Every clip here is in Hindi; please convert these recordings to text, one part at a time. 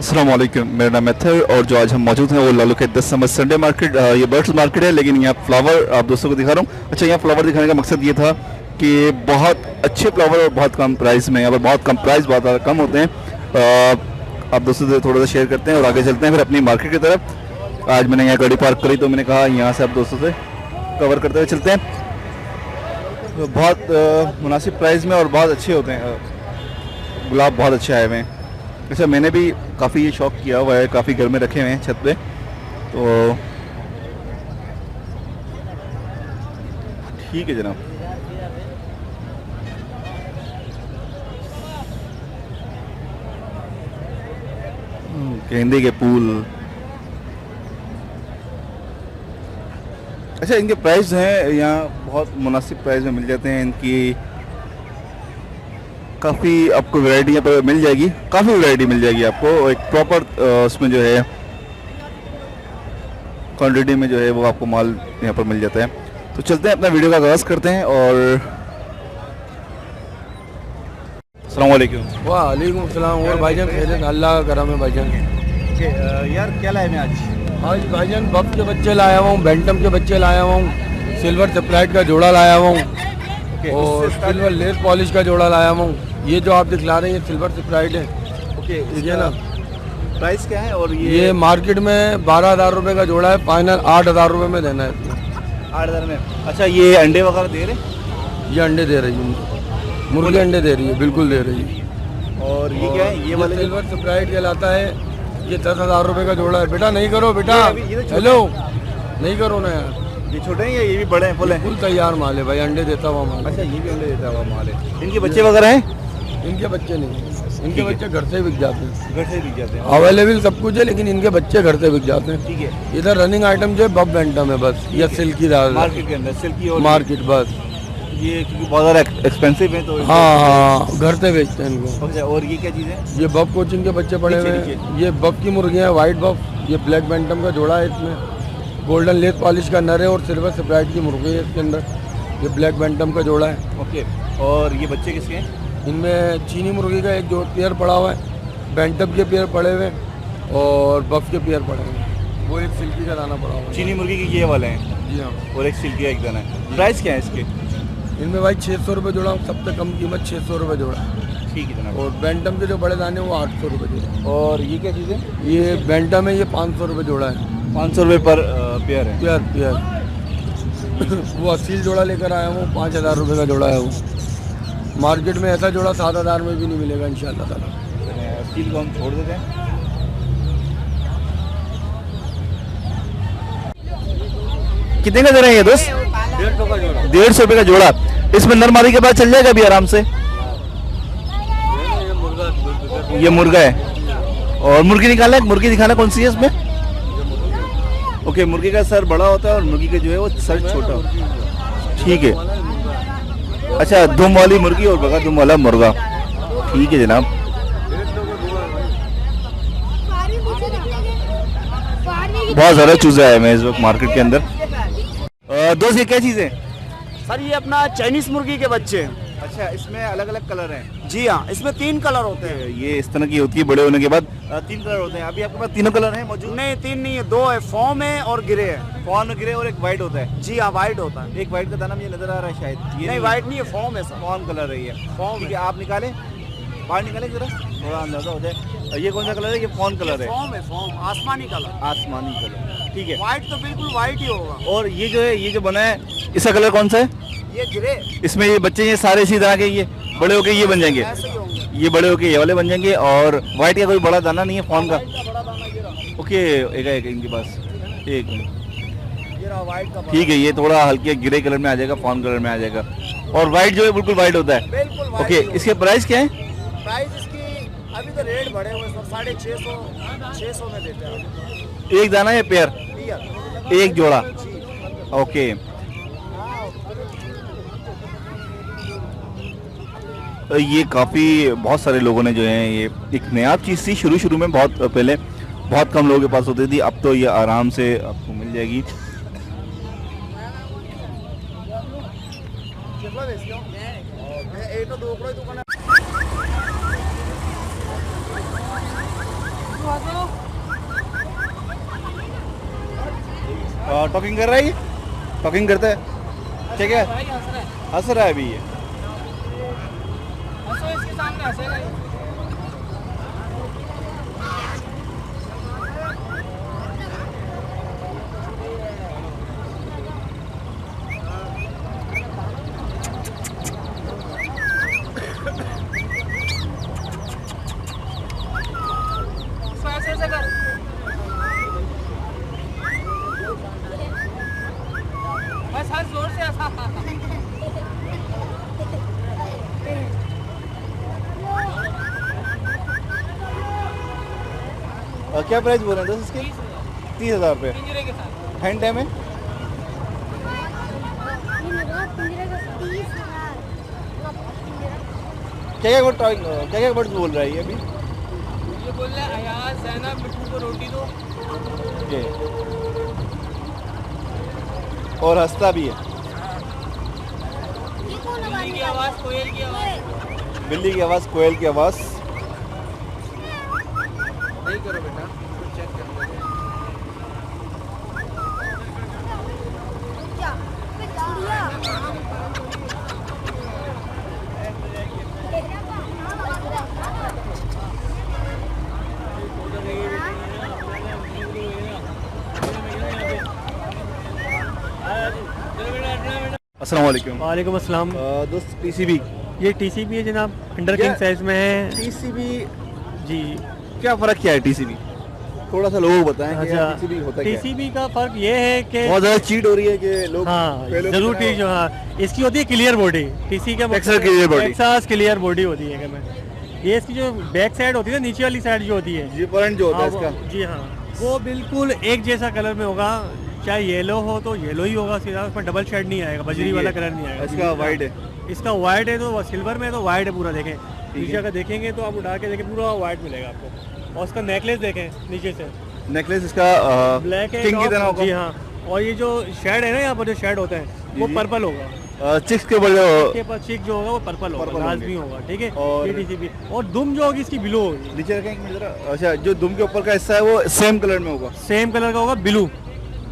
अस्सलाम वालेकुम, मेरा नाम मेथर और जो आज हम मौजूद हैं वो लालू के 10 नंबर संडे मार्केट। ये बर्ड्स मार्केट है, लेकिन यहाँ फ्लावर आप दोस्तों को दिखा रहा हूँ। अच्छा, यहाँ फ्लावर दिखाने का मकसद ये था कि बहुत अच्छे फ्लावर और बहुत कम प्राइस में, यहाँ पर बहुत कम प्राइस बहुत कम होते हैं। आप दोस्तों से थोड़ा सा शेयर करते हैं और आगे चलते हैं फिर अपनी मार्केट की तरफ। आज मैंने यहाँ गाड़ी पार्क करी तो मैंने कहा यहाँ से आप दोस्तों से कवर करते हुए चलते हैं। तो बहुत मुनासिब प्राइस में और बहुत अच्छे होते हैं। गुलाब बहुत अच्छे आए हुए हैं। अच्छा, मैंने भी काफ़ी ये शौक किया हुआ है, काफ़ी घर में रखे हुए हैं छत पे। तो ठीक है जनाब। गेंदे के फूल। अच्छा, इनके प्राइस हैं यहाँ बहुत मुनासिब प्राइस में मिल जाते हैं। इनकी काफ़ी आपको वैरायटी यहाँ पर मिल जाएगी, काफ़ी वैरायटी मिल जाएगी आपको। एक प्रॉपर उसमें जो है क्वांटिटी में जो है वो आपको माल यहाँ पर मिल जाता है। तो चलते हैं, अपना वीडियो का आगाज़ करते हैं। और अस्सलाम वालेकुम। वालेकुम सलाम। और भाईजान खैरियत? अल्लाह का करम है भाईजान। यार क्या लाए मैं आज भाईजान बफ के बच्चे लाया हुआ हूँ, बेंटम के बच्चे लाया हुआ हूँ, सिल्वर सेपलाइट का जोड़ा लाया हुआ हूँ और सिल्वर लेस पॉलिश का जोड़ा लाया हुआ हूँ। ये जो आप दिखला रहे हैं सिल्वर सेपलाइट है। ओके, ठीक है ना? प्राइस क्या है? और ये मार्केट में 12,000 रुपये का जोड़ा है, फाइनल 8,000 रुपये में देना है इसमें। 8,000 में। अच्छा, ये अंडे वगैरह दे रहे? ये अंडे दे रही है, मुर्गी अंडे दे रही है, बिल्कुल दे रही है। और ये क्या है? ये वाले सिल्वर सेपलाइट कहलाता है। ये 10,000 रुपये का जोड़ा है। बेटा नहीं करो बेटा, हेलो नहीं करो ना यार। ये छोटे हैं या ये भी बड़े हैं? फुल हैं? फुल तैयार माल है भाई, अंडे देता हुआ माल। अच्छा, ये भी अंडे देता हुआ माल है। इनके बच्चे वगैरह हैं? इनके बच्चे नहीं, इनके बच्चे घर से बिक जाते हैं। घर से बिक जाते हैं? अवेलेबल सब कुछ है, लेकिन इनके बच्चे घर से बिक जाते हैं। ठीक है। इधर रनिंग आइटम जो है बब बेंटम है बस, या सिल्की दाल मार्केट के अंदर सिल्की और मार्केट बस। ये क्योंकि बहुत ज़्यादा एक्सपेंसिव है तो हाँ, घर से बेचते हैं इनको। अच्छा, और ये क्या चीज़ है? ये बब कोचिंग के बच्चे पड़े हुए हैं। ये बब की मुर्गियाँ हैं, वाइट बब। ये ब्लैक बेंटम का जोड़ा है, इसमें गोल्डन लेस पॉलिश का नर है और सिल्वर सेपलाइट की मुर्गी है इसके अंदर। ये ब्लैक बेंटम का जोड़ा है। ओके, और ये बच्चे किसके हैं? इनमें चीनी मुर्गी का एक जो पेयर पड़ा हुआ है, बेंटम के पेयर पड़े हुए हैं और बफ के पेयर पड़े हुए हैं। वो एक सिल्की का दाना पड़ा हुआ है। चीनी मुर्गी के ये वाले हैं? जी हाँ। और एक सिल्की का एक दाना है। प्राइस क्या है इसके? इनमें भाई 600 रुपये जोड़ा, सबसे कम कीमत 600 रुपये जोड़ा। ठीक है जनाब। और बेंटम के जो बड़े दाने वो 800 रुपये जोड़ा। और ये क्या चीज़ है? ये बेंटम है, ये 500 रुपये जोड़ा है। 500 रुपये पर पेयर है? पेयर वो असील जोड़ा लेकर आया हूँ, 5,000 रुपये का जोड़ा है वो। मार्केट में ऐसा जोड़ा 7,000 में भी नहीं मिलेगा इंशाल्लाह ताला। असील को हम छोड़ देते हैं। कितने का दे रहे हैं ये दोस्त? 150 का जोड़ा। 150 रुपये का जोड़ा। इसमें नर मादी के बाद चल जाएगा अभी आराम से? ये मुर्गा है। और मुर्गी निकालना है? मुर्गी दिखाना कौन सी है इसमें? ओके, मुर्गी का सर बड़ा होता है और मुर्गी का जो है वो सर छोटा होता है। ठीक है। अच्छा, दुम वाली मुर्गी और बगैर दुम वाला मुर्गा। ठीक है जनाब। बहुत ज़्यादा चूजे आए हैं इस वक्त मार्केट के अंदर। दोस्त ये क्या चीज़ है? सर ये अपना चाइनीज मुर्गी के बच्चे हैं। अच्छा, इसमें अलग अलग कलर हैं? जी हाँ, इसमें 3 कलर होते हैं। ये इस तरह की होती है, बड़े होने के बाद 3 कलर होते हैं। अभी आपके पास तीनों कलर हैं मौजूद? नहीं, 3 नहीं है, 2 है, फॉर्म है और गिरे है। फॉन ग्रे और एक वाइट होता है? जी हाँ, वाइट होता है। एक वाइट का दाना मुझे नजर आ रहा है शायद। ये नहीं, वाइट नहीं है, फॉर्म है सर। फॉन कलर है ये? फॉर्म ठीक है, आप निकालें, बाहर निकालें जरा, थोड़ा अंदाजा हो जाए। ये कौन सा कलर है? ये फॉन कलर है? फॉर्म है, फॉर्म आसमानी कलर। आसमानी कलर। ठीक है। वाइट तो बिल्कुल वाइट ही होगा। और ये जो है, ये जो बना है, इसका कलर कौन सा है? ये गिरे। इसमें ये बच्चे ये सारे इसी तरह के, ये बड़े होके ये बन जाएंगे? ऐसे ही होंगे। ये बड़े होके ये वाले बन जाएंगे। और व्हाइट का कोई बड़ा दाना नहीं है फॉन का? बड़ा दाना ये रहा। ओके, एक इनके पास एक। ये रहा वाइट का। ठीक है, ये थोड़ा हल्के ग्रे कलर में आ जाएगा, फॉन कलर में आ जाएगा। और व्हाइट जो है बिल्कुल व्हाइट होता है? बिल्कुल वाइट। ओके, इसके प्राइस क्या है? प्राइस इसकी अभी तो रेट बढ़े हुए सर, 650 में देते हैं। एक दाना या पेयर? एक जोड़ा? ओके। ये काफ़ी बहुत सारे लोगों ने जो है, ये एक नया चीज़ थी शुरू में, बहुत पहले बहुत कम लोगों के पास होती थी। अब तो ये आराम से आपको मिल जाएगी। टॉकिंग कर रहा है ये, टॉकिंग करता है, ठीक है, हंस रहा है अभी ये। इसके सामने हंसेगा ये। ऐसे कर। बस हर जोर से ऐसा। क्या प्राइस बोल रहे हैं दोस्त इसके? 30,000 रुपये। पिंजरे के साथ। हैंड टाइम है? क्या क्या वर्ड्स बोल रहा है ये अभी? ये बोल रहा है अयाज ज़ैनब मिठू को रोटी दो। ये और हंसता भी है। बिल्ली की आवाज़, कोयल की आवाज़। बिल्ली की आवाज़, कोयल की आवाज़। नहीं करो बेटा, चेक कर लो। अस्सलाम वालेकुम। वालेकुम अस्सलाम। दोस्त टीसीबी, ये टीसीबी है जनाब, अंडर क्या- किंग साइज में है टीसीबी जी। क्या फ़र्क क्या है टीसीबी? थोड़ा सा लोगों को बताएं कि अच्छा, टीसीबी होता क्या है? टीसीबी का फर्क ये है कि बहुत ज़्यादा चीट हो रही है कि लोग हाँ पहले जरूर की तरह- ठीक जो हाँ इसकी होती है क्लियर बॉडी। टीसी का Texas clear body। Texas clear body होती है कि मैं ये इसकी जो बैक साइड होती है ना, नीचे वाली साइड जो होती है जी परंट जो होता है हाँ, इसका। जी हाँ, वो बिल्कुल एक जैसा कलर में होगा। चाहे येलो हो तो येलो ही होगा सीधा, उसमें डबल शेड नहीं आएगा, बजरी वाला कलर नहीं आएगा। इसका वाइट है। इसका वाइट है तो सिल्वर में है तो वाइट है पूरा। देखें नीचे अगर देखेंगे तो आप उठा के देखें पूरा वाइट मिलेगा आपको। और उसका नेकलेस देखें नीचे से नेकलेस इसका ब्लैक है किंग की top, तरह होगा। जी हाँ। और ये जो शेड है ना, यहाँ पर जो शेड होता है वो जी। पर्पल होगा। चिक्स के ऊपर जो इसके पास चिक जो होगा वो पर्पल होगा, Purple लाजमी होंगे। होगा, ठीक है। और- ये टीसीबी और दुम जो होगी इसकी ब्लू होगी। नीचे रखें एक मिनट जरा। अच्छा, जो दुम के ऊपर का हिस्सा है वो सेम कलर में होगा। सेम कलर का होगा, ब्लू,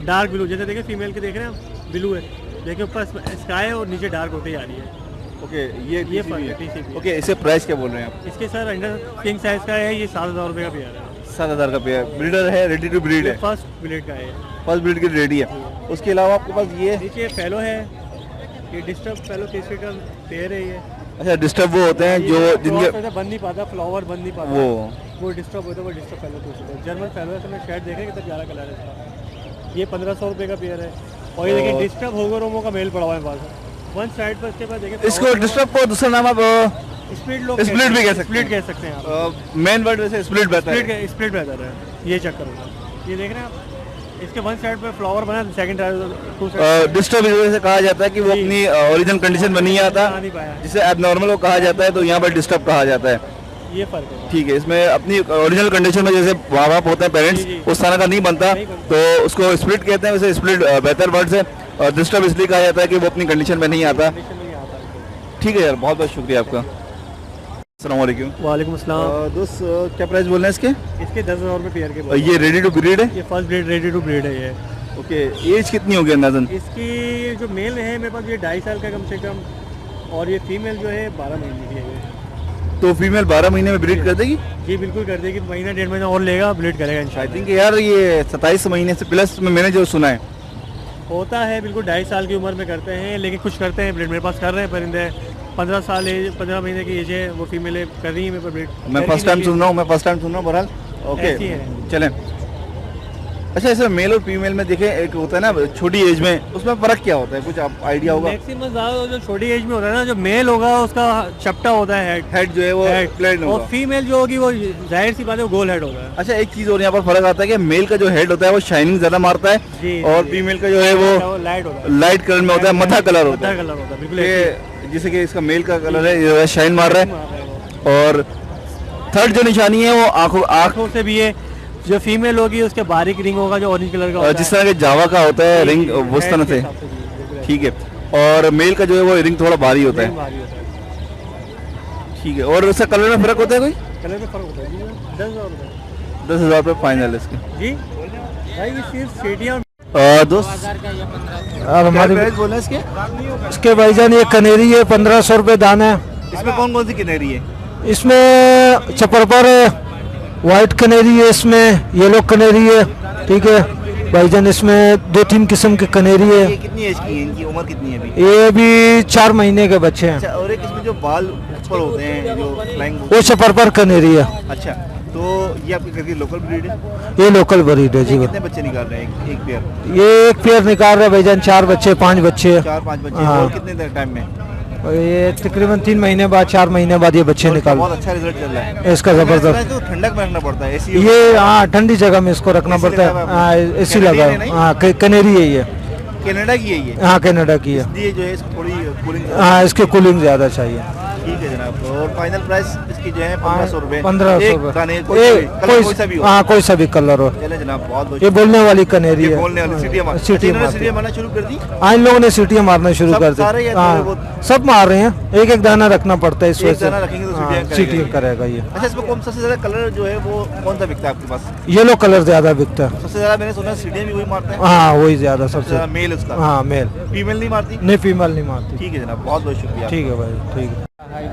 डार्क ब्लू। जैसे देखिए फीमेल के देख रहे हैं आप, ब्लू है, देखिए ऊपर स्काई है और नीचे डार्क होते ही आ रही है। ओके, ये ये TCB फर्क है, है। TCB। ओके, इसे प्राइस क्या बोल रहे हैं आप? इसके सर अंडर किंग साइज का है, ये 7,000 रुपये का पेयर है। 7,000 का पेयर। ब्रीडर है, रेडी टू ब्रीड ये है, फर्स्ट ब्लेड का है। फर्स्ट ब्रीड की रेडी है। उसके अलावा आपके पास ये नीचे फेलो है, ये डिस्टर्ब फेलो केसरी का पेयर है ये। अच्छा डिस्टर्ब वो होते हैं जो ये जिनके क्रॉस ऐसे बन नहीं पाता, फ्लावर बन नहीं पाता, वो डिस्टर्ब होता है, वो डिस्टर्ब फेलो केसरी है। जर्मन फेलो है, इसमें शेड देखें कितना प्यारा कलर है इसका। ये 1,500 रुपये का पेयर है। और ये देखिए और- डिस्टर्ब होगरोमो का मेल पड़ा हुआ है पास वन साइड पर। इसके पास देखिए इसको डिस्टर्ब को दूसरा नाम आप स्प्लिट लोग split भी कह सकते स्प्लिट हैं। कह सकते हैं आप। मेन वर्ड वैसे स्प्लिट बेहतर है। स्प्लिट बेहतर है, ये चक्कर होगा। ये देख रहे हैं आप, इसके वन साइड पे फ्लावर बना, सेकंड टू साइड डिस्टर्ब इस वजह से कहा जाता है कि वो जी। अपनी ओरिजिनल कंडीशन में नहीं आता, आ नहीं पाया, जिसे एबनॉर्मल कहा जाता है, तो यहाँ पर डिस्टर्ब कहा जाता है। ये फर्क है। ठीक है, इसमें अपनी ओरिजिनल कंडीशन में जैसे माँ बाप होते हैं पेरेंट्स, जी, जी। उस तरह का नहीं बनता, नहीं बनता। तो उसको स्प्लिट कहते हैं। वैसे स्प्लिट बेहतर वर्ड है, और डिस्टर्ब इसलिए कहा जाता है कि वो अपनी कंडीशन में नहीं आता। कंडीशन में नहीं आता है। ठीक है यार, बहुत बहुत शुक्रिया आपका। अस्सलाम वालेकुम। वालेकुम अस्सलाम। दोस्त क्या प्राइस बोल रहे हैं इसके? इसके 10,000 रुपये पेयर के बोल। ये रेडी टू ब्रीड है। ये first breed, ready to breed है ये। ओके, एज कितनी होगी अंदाजन? इसकी जो मेल है मेरे पास ये 2.5 साल का कम से कम, और ये फीमेल जो है 12 महीने की है ये। तो फीमेल 12 महीने में ब्रीड कर देगी? जी बिल्कुल कर देगी, महीना 1.5 महीना और लेगा, ब्लीड करेगा आई इंशाल्लाह। थिंक यार ये 27 महीने से प्लस में मैंने जो सुना है। होता है बिल्कुल, 2.5 साल की उम्र में करते हैं, लेकिन कुछ करते हैं ब्रीड। मेरे पास कर रहे हैं परिंदे, 15 साल एज, 15 महीने की एज है, वो फीमेल कर रही है मेरे पर ब्रीड। मैं फर्स्ट टाइम सुन रहा हूँ, बहरहाल। ओके ऐसी है। चलें। अच्छा, इसमें मेल और फीमेल में देखें, एक होता है ना छोटी एज में, उसमें फर्क क्या होता है? कुछ आप आइडिया होगा? मैक्सिमम ज़्यादा जो छोटी एज में होता है ना, जो मेल होगा उसका चपटा होता है हेड, हेड जो है वो प्लेन और होगा। फीमेल जो होगी वो जाहिर सी बात है वो गोल हेड होगा। अच्छा, एक चीज और यहाँ पर फर्क आता है कि मेल का जो हेड होता है वो शाइनिंग ज्यादा मारता जी, है, और जी। फीमेल का जो है वो लाइट होता है, लाइट कलर में होता है, मथा कलर होता मद्दा है। कलर होता है, बिल्कुल ऐसे ये जैसे कि इसका मेल का कलर है, ये शाइन मार रहा ही है। मार रहा है वो। और थर्ड जो निशानी है वो आंख आँखों से भी है, जो फीमेल होगी उसके बारीक रिंग होगा जो ऑरेंज कलर का होता जिस तरह के जावा का होता है रिंग, उस तरह से। ठीक है, और मेल का जो है वो रिंग थोड़ा भारी होता है। ठीक है, और उसका कलर में फर्क होता है कोई? कलर में फर्क होता है जी, 10,000 रुपये। 10,000 रुपये फाइनल इसके। जी भाई ये सिर्फ सीढ़ियाँ दोस्त और हमारे प्राइस बोले इसके? इसके भाईजान ये कनेरी है 1500 रुपये दाना है। इसमें कौन कौन सी किनेरी है? इसमें चपरपर है, वाइट कनेरी है, इसमें येलो कनेरी है। ठीक है भाईजान, इसमें 2-3 किस्म के कनेरी ये है। कितनी एज की है? इनकी उम्र कितनी है अभी? ये भी 4 महीने के बच्चे हैं। अच्छा, और एक इसमें जो बाल ऊपर होते हैं जो फ्लाइंग, वो चपरपर कनेरी है। अच्छा, तो ये आपकी घर की लोकल ब्रीड है? ये लोकल ब्रीड है जी। ये कितने बच्चे निकाल रहे हैं एक पेयर? ये एक पेयर निकाल रहे हैं भाईजान, 4 बच्चे 5 बच्चे। 4-5 बच्चे। हाँ। और कितने टाइम में? और ये तकरीबन 3 महीने बाद 4 महीने बाद ये बच्चे और निकाल। बहुत अच्छा रिजल्ट चल रहा है इसका जबरदस्त। तो ठंडक में रखना पड़ता है ऐसी? ये हाँ ठंडी जगह में इसको रखना AC पड़ता लगा हुआ है। है हाँ आपको? एसी कनेरी लगा है है। नहीं? हाँ कनेरी है ये। कनाडा की है ये? हाँ कनाडा की है। इसलिए जो है इसको थोड़ी कूलिंग। हाँ इसकी कूलिंग ज़्यादा चाहिए। ठीक है जनाब। और फाइनल प्राइस इसकी जो है 1500 रुपये। 1500 कोई सा भी हो। हाँ कोई सा भी कलर हो। चले जनाब, बहुत बहुत ये बोलने वाली कनेरी ये है। बोलने वाली सीटियां मार, सीटियां इन्होंने मारती सीटियां मारना शुरू कर दी। हाँ इन लोगों ने सीटियां मारना शुरू सब कर दी। सारे या थोड़े हाँ बहुत? सब मार रहे हैं, एक एक दाना रखना पड़ता है इस एक वजह से। दाना रखेंगे तो सीटियां हाँ, करेगा सीटियां ये। करेगा ये। अच्छा, इसमें कौन सबसे ज्यादा कलर जो है वो कौन सा बिकता है आपके पास? येलो कलर ज्यादा बिकता है। सबसे ज्यादा मैंने सुना सीटियां भी वही मारते हैं? हाँ वही ज्यादा सबसे सबसे। ज्यादा मेल उसका? हाँ मेल। फीमेल नहीं मारती? नहीं फीमेल नहीं मारती। ठीक है जनाब, बहुत बहुत शुक्रिया। ठीक है भाई ठीक है। Hello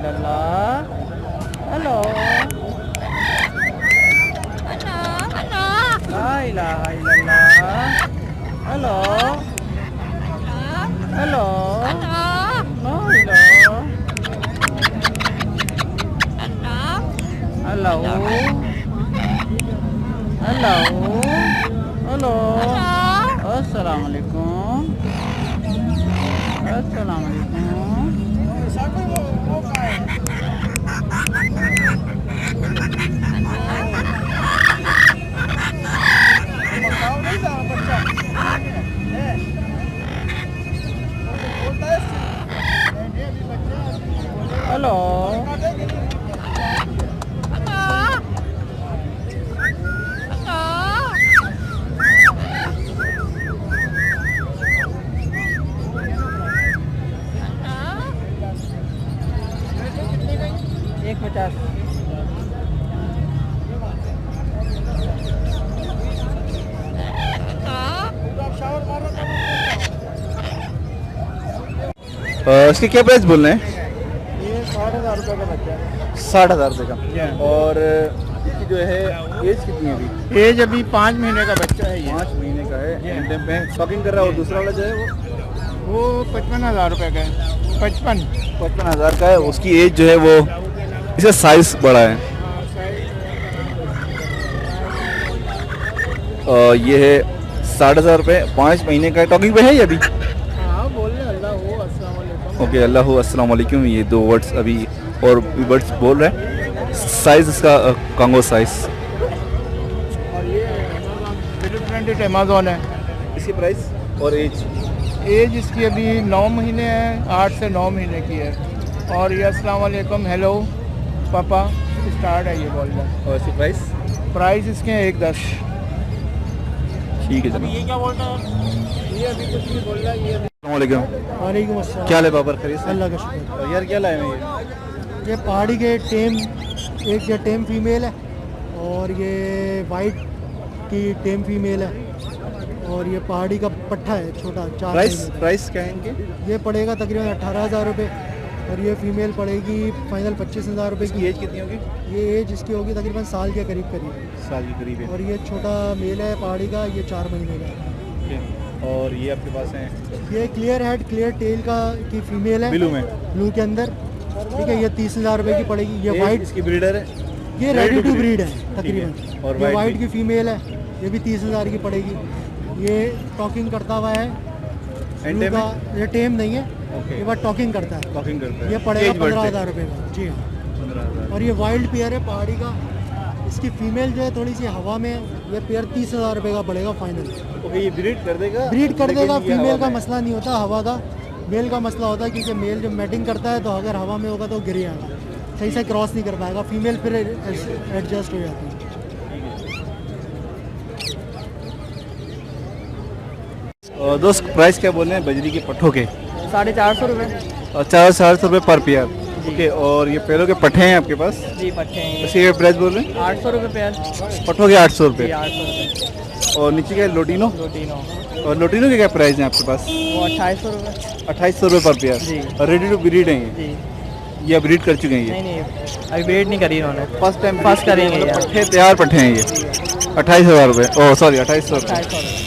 hello hello hello hello hello अस्सलाम वालेकुम अस्सलाम वालेकुम। हेलो एक 50। इसके क्या प्राइस बोल रहे हैं? ये 60,000 रुपये का बच्चा है। 60,000 रुपये का। और इसकी जो है एज कितनी है अभी? एज अभी 5 महीने का बच्चा है ये। 5 महीने का है। एंड में शॉकिंग कर रहा है। और दूसरा वाला जो है वो 55,000 रुपये का है। 55,000 का है। उसकी एज जो है वो, इसका साइज बड़ा है। ये है 60,000 रुपये, 5 महीने का। टॉकिंग पे है ये अभी? हाँ बोल रहे अल्लाह हो अस्सलाम वालेकुम। ओके, अल्लाह अस्सलाम वालेकुम। ये 2 वर्ड्स अभी और भी वर्ड्स बोल रहे हैं। साइज इसका कांगो साइज। और ये फिलिप अमेज़ॉन है। इसकी प्राइस और एज? एज इसकी अभी 9 महीने है, 8 से 9 महीने की है। और ये अस्सलाम वालेकुम हेलो पापा स्टार्ट है ये बोल रहा है। और इसकी प्राइस? प्राइस इसके हैं 1,10। ठीक है जनाब। ये क्या बोल रहा है? ये अभी कुछ नहीं बोल रहा है। ये अस्सलामुअलैकुम। वालेकुम अस्सलाम। क्या ले बाबर खरीद से? अल्लाह का शुक्र। यार क्या लाए हैं ये पहाड़ी के टेम, एक ये टेम फीमेल है और ये वाइट की टेम फीमेल है और ये पहाड़ी का पट्ठा है छोटा 4 प्राइस? महीने का। प्राइस क्या है इनके? ये पड़ेगा तकरीबन 18,000 रुपये और ये फीमेल पड़ेगी फाइनल 25,000 रुपये इसकी की। एज कितनी होगी? ये एज इसकी होगी तकरीबन साल के करीब करीब। साल के करीब है। और ये छोटा मेल है पहाड़ी का, ये 4 महीने का है। Okay. और ये आपके पास है ये क्लियर हेड क्लियर टेल का की फीमेल है ब्लू में? ब्लू के अंदर। ठीक है, ये 30,000 रुपये की पड़ेगी। ये Age वाइट इसकी ब्रीडर है? ये रेडी टू ब्रीड है ठीक तकरीबन। है। और ये white वाइट भी? की फीमेल है, ये भी 30,000 की पड़ेगी। ये टॉकिंग करता हुआ है। एंड ब्लू में? का ये टेम नहीं है, ओके, ये बात टॉकिंग करता है। टॉकिंग करता है। ये पड़ेगा Cage bird से? 15,000 रुपये का। जी हाँ। 15,000। और ये वाइल्ड पेयर है पहाड़ी का। इसकी फीमेल जो है थोड़ी सी हवा में है। ये पेयर 30,000 रुपये का पड़ेगा फाइनल। ओके, ये ब्रीड कर देगा? ब्रीड कर लेकिन देगा। ये फीमेल हवा का में- मसला नहीं होता, हवा का। मेल का मसला होता है क्योंकि मेल जब मैटिंग करता है तो अगर हवा में होगा तो गिर जाएगा, सही से क्रॉस नहीं कर पाएगा। फीमेल फिर एडजस्ट हो जाती है। दोस्त प्राइस क्या बोल रहे हैं बजरी के पट्ठों के? 450 रुपये। और 450 रुपये पर पेयर। ओके, और ये पेड़ों के पट्टे हैं आपके पास? जी पट्टे हैं इसके क्या प्राइस बोल रहे हैं? 800 रुपये पेयर। पट्टों के 800 रुपये। 800 रुपये। और नीचे क्या लोटिनो? लोटिनो और लोटिनो के क्या प्राइस हैं आपके पास? वो 2800 रुपये। 2800 रुपये पर पेयर। जी। और रेडी टू ब्रीड हैं जी ये ब्रीड कर चुके हैं ये? नहीं अभी वेट नहीं करी इन्होंने। फर्स्ट टाइम फर्स्ट करेंगे यार। पट्टे तैयार पट्टे हैं ये 28,000 रुपये। ओह सॉरी 2800 रुपये। 2800 रुपये।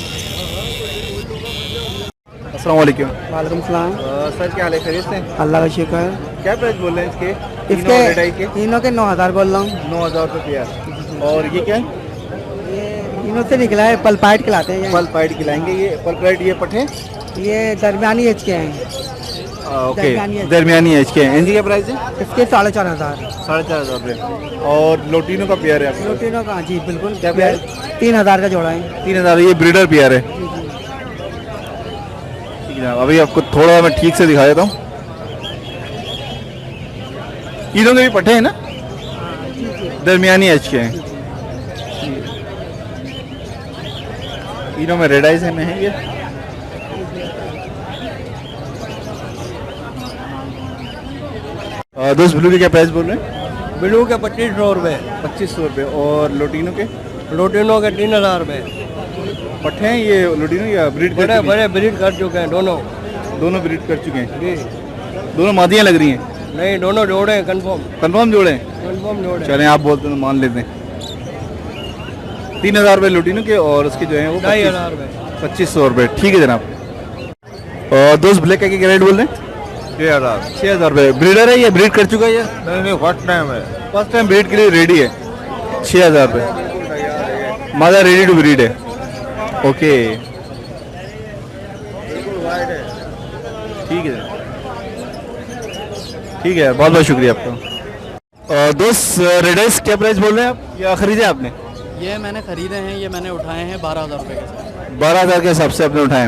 अस्सलाम वालेकुम। वालेकुम सलाम। सर क्या हाल है, खैरियत से हैं? अल्लाह का शुक्र है। क्या प्राइस बोल रहे हैं इसके? इसके तीनों के 9,000 बोल रहा हूँ। 9,000 रुपये पेयर। और ये क्या है? ये तीनों से निकला है, पलपाइट खिलाते हैं पल पाइट खिलाएंगे ये पल पाइट ये पट्टे? ये दरमियानी एज के हैं। ओके, दरमियानी एज। दरमियानी एज के हैं। इनकी क्या प्राइस है? इसके 4,500। 4,500 रुपये। और लोटिनो का पेयर है आपके पास? लोटिनो का जी बिल्कुल। क्या पेयर? 3,000 का जोड़ा है। 3,000। ये ब्रीडर पेयर है? ठीक है, अभी आपको थोड़ा मैं ठीक से दिखा देता हूँ। तीनों के भी पट्टे हैं ना? दरमियानी एज के हैं तीनों में। रेड आइज में है ये। दोस्त ब्लू के क्या प्राइस बोल रहे हैं? ब्लू के 2500 रुपये। 2500 रुपये। और लोटिनो के? लोटिनो के 3,000 रुपये। पट्टे हैं ये लोटिनो या ब्रीड कर चुके हैं? बड़े ब्रीड कर चुके हैं दोनों। दोनों ब्रीड कर चुके हैं? जी दोनों मादियाँ लग रही हैं? नहीं, दोनों जोड़े हैं कन्फर्म। कंफर्म जोड़े हैं? कन्फर्म जोड़े। चलें, आप बोलते हैं तो मान लेते हैं। 3,000 रुपये लोटिनो के और उसके जो है वो 2,500 रुपये। 2500 रुपये। ठीक है जनाब। और दोस्त ब्लैक का क्या रेट बोल रहे हैं? 6,000 रुपये। ब्रीडर है ये? ब्रीड कर चुका है ये? नहीं फर्स्ट टाइम है। फर्स्ट टाइम ब्रीड के लिए रेडी है। 6,000 रुपये। मादा रेडी टू ब्रीड है। ओके ठीक है, ठीक है, बहुत बहुत शुक्रिया आपका। दोस्त रेडर्स क्या प्राइस बोल रहे हैं आप, या खरीदे आपने? ये मैंने खरीदे हैं, ये मैंने उठाए हैं 12,000 रुपये के साथ। 12,000 के हिसाब से आपने उठाए।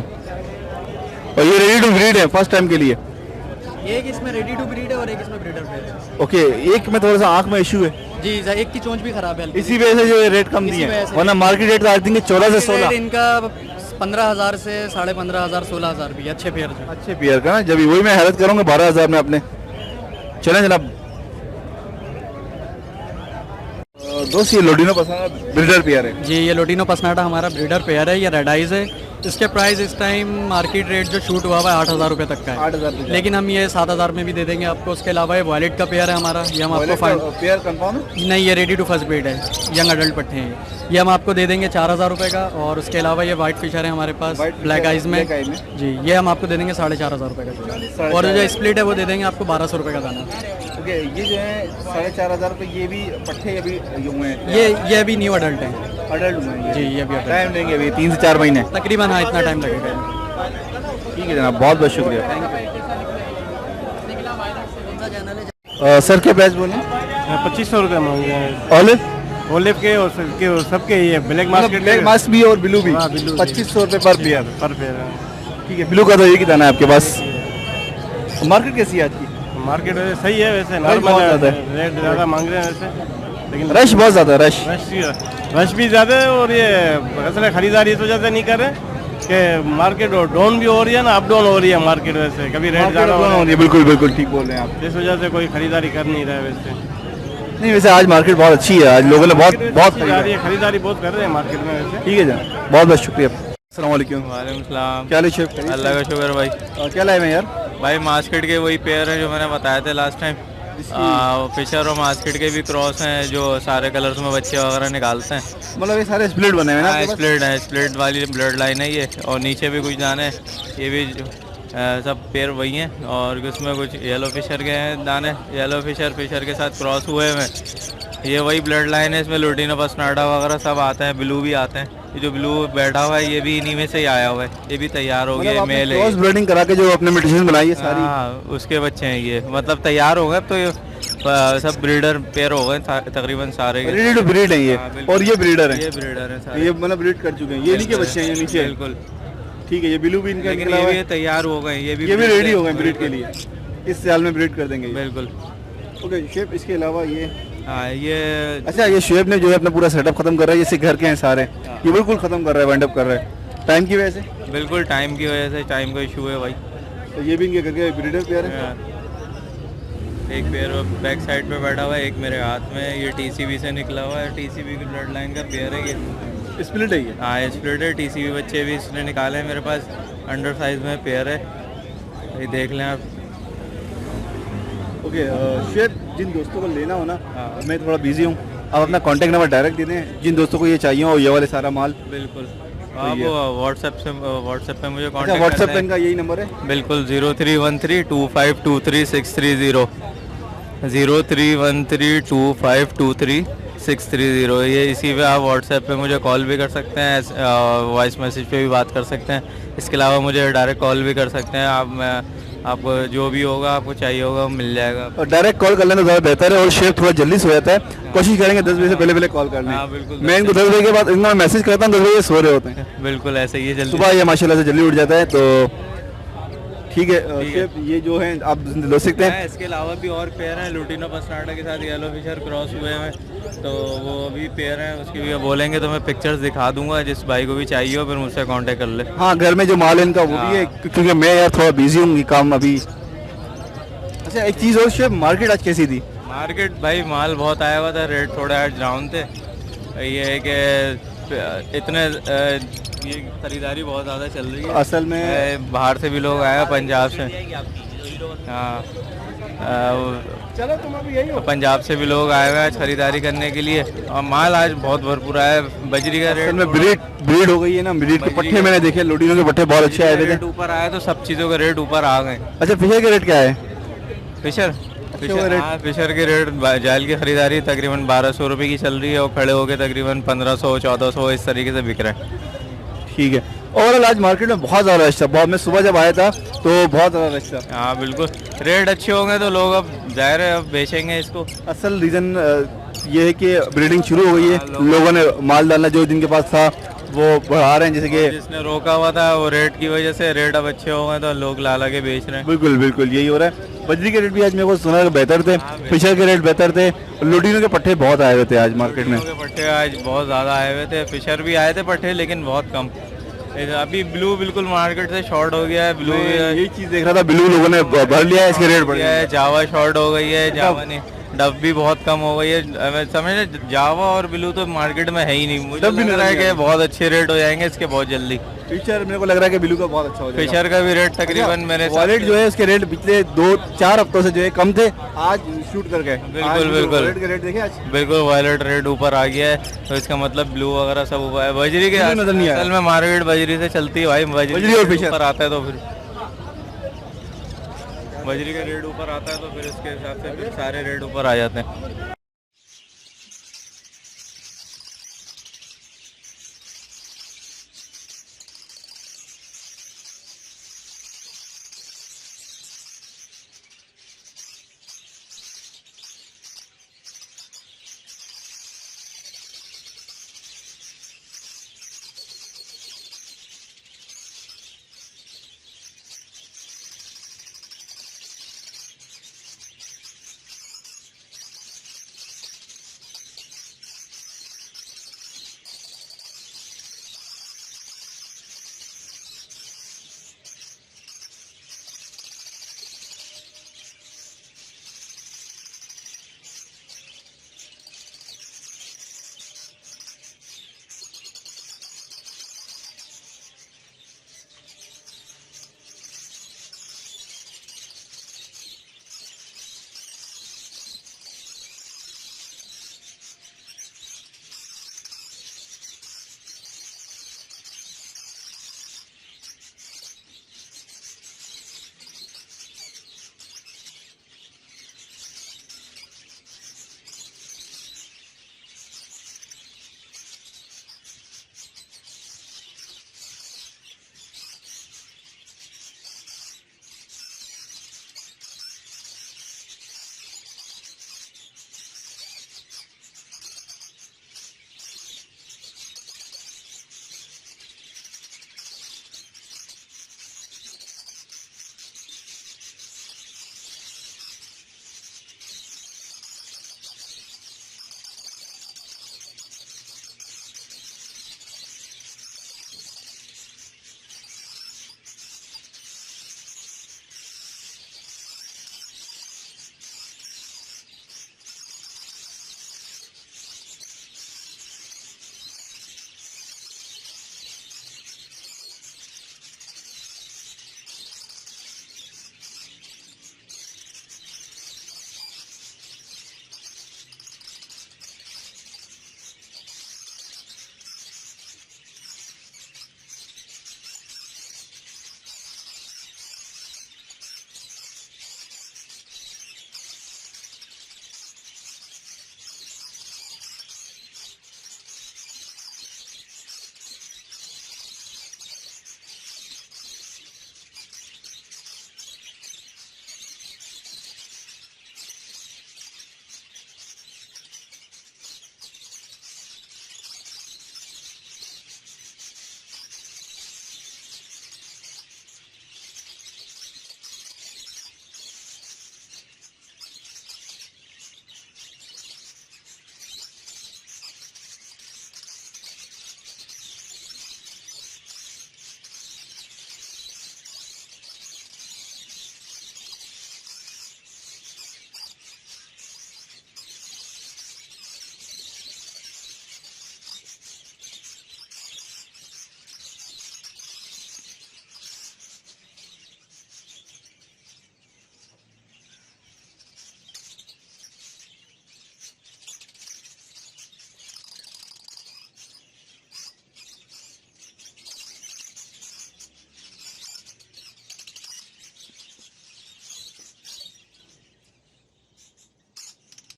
और ये रेडी टू ब्रीड है फर्स्ट टाइम के लिए? एक इसमें रेडी टू ब्रीड है और एक इसमें ब्रीडर पेयर है। ओके, एक में थोड़ा सा आंख में इशू है जी, एक की चोंच भी खराब है हल्की। इसी वजह से जो रेट कम दिए हैं, वरना मार्केट रेट आई थिंक 14 से 16। इनका 15,000 से 15,500 16,000 भी अच्छे पेयर जो। अच्छे पेयर का ना, जब वही मैं हैरत करूँगा 12,000 में आपने। चलें जनाब। दोस्त ये लोटिनो पसंद ब्रीडर पेयर है? जी, ये लोटिनो पसनाटा हमारा ब्रीडर पेयर है, ये रेड आइज है। इसके प्राइस इस टाइम मार्केट रेट जो शूट हुआ हुआ है 8,000 रुपये तक का है। 8,000 रुपये, लेकिन हम ये 7,000 में भी दे देंगे आपको। उसके अलावा ये वॉलेट का पेयर है हमारा, ये हम आपको पेयर कंफर्म है? नहीं, ये रेडी टू फर्स्ट ब्रीड है, यंग अडल्ट पट्टे हैं ये हम आपको दे देंगे 4,000 रुपये का। और उसके अलावा ये वाइट फिशर है हमारे पास ब्लैक आइज में जी, ये हम आपको दे देंगे 4,500 रुपये का। और जो स्प्लिट है वो दे देंगे आपको 1,200 रुपये का दाना। ओके, ये जो है 4,500 रुपये, ये भी पट्टे अभी हुए हैं? ये अभी न्यू अडल्ट हैं अडल्ट हुए हैं जी, ये भी adult। टाइम लेंगे अभी 3 से 4 महीने तकरीबन, हाँ इतना टाइम लगेगा। ठीक है जनाब, बहुत बहुत शुक्रिया। सर क्या प्राइस बोले? 2500 रुपये मांग रहे हैं। ऑलिव? ओलिव के और सबके ये ब्लैक मार्केट ब्लैक मास्क भी और ब्लू भी? हाँ, ब्लू भी। 2500 रुपये पर पेयर। पर पेयर। ठीक है, ब्लू का तो एक ही दाना है आपके पास। मार्केट कैसी है आज की? मार्केट वैसे सही है, वैसे बहुत नॉर्मल ज़्यादा है। रेट ज़्यादा मांग रहे हैं वैसे, लेकिन रश बहुत ज़्यादा है, रश रश भी ज़्यादा है। और ये असल खरीदारी इस वजह से नहीं कर रहे कि मार्केट डाउन भी हो रही है ना, अप डाउन हो रही है मार्केट, वैसे कभी रेट ज़्यादा हो रहा है, बिल्कुल बिल्कुल ठीक बोल रहे हैं आप। इस वजह से कोई खरीदारी कर नहीं रहा है वैसे। नहीं, वैसे आज मार्केट बहुत अच्छी है, आज लोगों ने बहुत खरीदारी बहुत कर रहे हैं मार्केट में वैसे। ठीक है जनाब, बहुत बहुत शुक्रिया। अस्सलाम वालेकुम। वालेकुम सलाम। क्या हाल है शेफ? अल्लाह का शुक्र भाई। क्या लाए हैं यार? भाई मास्केट के वही पेयर हैं जो मैंने बताए थे लास्ट टाइम। फिशर और मास्केट के भी क्रॉस हैं जो सारे कलर्स में बच्चे वगैरह निकालते हैं। मतलब ये सारे स्प्लिट बने हुए हैं ना? स्प्लिट है, स्प्लिट वाली ब्लड लाइन है ये। और नीचे भी कुछ दाने, ये भी सब पेयर वही हैं। और उसमें कुछ येलो फिशर के हैं दाने, येलो फिशर के साथ क्रॉस हुए हैं। ये वही ब्लड लाइन है, इसमें लुटिनो पसनाटा वगैरह सब आते हैं, ब्लू भी आते हैं। ये जो ब्लू बैठा हुआ है ये भी इन्हीं में से ही आया हुआ है, ये भी तैयार हो गया। मेल है, क्रॉस ब्रीडिंग करा के जो अपने म्यूटेशन बनाई है सारी। हाँ, उसके बच्चे हैं ये, मतलब तैयार हो गए। तो ये सब ब्रीडर पेयर हो गए तकरीबन सारे के। रेडी टू ब्रीड है ये। और ये ब्रीडर है? ये ब्रीडर है सारे, ये मतलब ब्रीड कर चुके हैं। ये इनके बच्चे हैं ये नीचे? बिल्कुल ठीक है। ये ब्लू भी इनका, लेकिन ये भी तैयार हो गए, ये भी रेडी हो गए ब्रीड के लिए। इस साल में ब्रीड कर देंगे बिल्कुल। ओके शेफ, इसके अलावा ये हाँ ये अच्छा, ये शुएब ने जो है अपना पूरा सेटअप खत्म कर रहा है, जैसे घर के हैं सारे, ये बिल्कुल खत्म कर रहा है, वाइंड अप कर रहा है टाइम की वजह से। बिल्कुल टाइम की वजह से, टाइम का इशू है भाई। तो ये भी इनके घर के ब्रीडर पेयर है। एक पेयर बैक साइड पे बैठा हुआ है, एक मेरे हाथ में है। ये टीसीबी से निकला हुआ है, टीसीबी की ब्लड लाइन का पेयर है ये। स्प्लिट है ये? हाँ स्प्लिट है, टीसीबी बच्चे भी इसने निकाले हैं मेरे पास। अंडर साइज में पेयर है, ये देख लें आप। ओके शेर, जिन दोस्तों को लेना हो ना, मैं थोड़ा बिजी हूँ, आप अपना कांटेक्ट नंबर डायरेक्ट दे दें जिन दोस्तों को ये चाहिए हो, ये वाले सारा माल। बिल्कुल, आप व्हाट्सएप पे मुझे अच्छा, कांटेक्ट व्हाट्सएप पे इनका यही नंबर है? बिल्कुल 0313252363 0313252363 ये इसी पे आप व्हाट्सएप पे मुझे कॉल भी कर सकते हैं, वॉइस मैसेज पे भी बात कर सकते हैं। इसके अलावा मुझे डायरेक्ट कॉल भी कर सकते हैं आप। आपको जो भी होगा, आपको चाहिए होगा, मिल जाएगा। और डायरेक्ट कॉल कर लेना ज़्यादा बेहतर है, और शेयर थोड़ा जल्दी सो जाता है। कोशिश करेंगे 10 बजे से पहले कॉल करने। हाँ बिल्कुल, मैं इनको 10 बजे के बाद इनको मैसेज करता हूँ, 10 बजे सो रहे होते हैं। बिल्कुल ऐसे ही है, जल्दी सुबह ये माशाल्लाह से जल्दी उठ जाता है। तो ठीक है शेफ, ये जो है आप ले सकते हैं। इसके अलावा भी और पेयर हैं लुटिनो पस्टार्डा के साथ येलो फिशर क्रॉस हुए हैं, तो वो भी पेयर हैं। उसकी भी बोलेंगे तो मैं पिक्चर्स दिखा दूंगा, जिस भाई को भी चाहिए हो फिर मुझसे कांटेक्ट कर ले। हाँ, घर में जो माल है इनका वो भी है, क्योंकि मैं यार थोड़ा बिजी हूँ, ये काम अभी। अच्छा एक चीज़ और शेफ, मार्केट आज कैसी थी? मार्केट भाई माल बहुत आया हुआ था, रेट थोड़े आज डाउन थे। ये है कि इतने ये खरीदारी बहुत ज़्यादा चल रही है असल में। बाहर से भी लोग आए हैं, पंजाब से। हाँ चलो तुम अभी यही हो। पंजाब से भी लोग आए हुए हैं आज खरीदारी करने के लिए, और माल आज बहुत भरपूर आया है। बजरी का रेट में ब्रीड हो गई है ना, ब्रीड के पट्टे मैंने देखे, लोडिनो के पट्टे बहुत अच्छे आए थे। रेट ऊपर आया तो सब चीज़ों का रेट ऊपर आ गए। अच्छा, फिशर के रेट क्या है? फिशर के रेट जाल की खरीदारी तकरीबन 1200 रुपये की चल रही है, और खड़े होके तकरीबन 1500-1400 इस तरीके से बिक रहे हैं। ठीक है। ओवरऑल आज मार्केट में बहुत ज़्यादा रश था, बहुत। मैं सुबह जब आया था तो बहुत ज़्यादा रश था। हाँ बिल्कुल, रेट अच्छे होंगे तो लोग अब जाहिर है अब बेचेंगे इसको। असल रीज़न ये है कि ब्रीडिंग शुरू हो गई है, लोगों ने माल डालना जो जिनके पास था वो बढ़ा रहे हैं, जैसे कि जिसने रोका हुआ था वो रेट की वजह से रेट अब अच्छे हो गए तो लोग ला के बेच रहे हैं। बिल्कुल बिल्कुल यही हो रहा है। बजरी के रेट भी आज मेरे को सुना बेहतर थे, फिशर के रेट बेहतर थे, लोडिनो के पट्टे बहुत आए हुए थे आज मार्केट में। लोडिनो के पट्टे आज बहुत ज़्यादा आए हुए थे, फिशर भी आए थे पट्टे, लेकिन बहुत कम। अभी ब्लू बिल्कुल मार्केट से शॉर्ट हो गया है। ब्लू यही चीज़ देख रहा था, ब्लू लोगों ने भर लिया है, इसके रेट बढ़ गया है। जावा शॉर्ट हो गई है, जावा ने डब भी बहुत कम हो गई है। समझ जावा और ब्लू तो मार्केट में है ही नहीं। मुझे लग रहा है कि बहुत अच्छे रेट हो जाएंगे इसके बहुत जल्दी। फिशर मेरे को लग रहा है कि ब्लू का बहुत अच्छा हो जाएगा। फिशर का भी रेट तकरीबन मेरे वॉलेट जो है उसके रेट पिछले 2-4 हफ्तों से जो है कम थे, आज शूट कर गए। बिल्कुल बिल्कुल वॉलेट के रेट देखे आज? बिल्कुल वॉलेट रेट ऊपर आ गया है, तो इसका मतलब ब्लू वगैरह सब ऊपर है। बजरी के नजर नहीं असल में मार्केट बजरी से चलती है भाई, बजरी और फिशर ऊपर आता है तो फिर बजरी का रेट ऊपर आता है तो फिर इसके हिसाब से फिर सारे रेट ऊपर आ जाते हैं।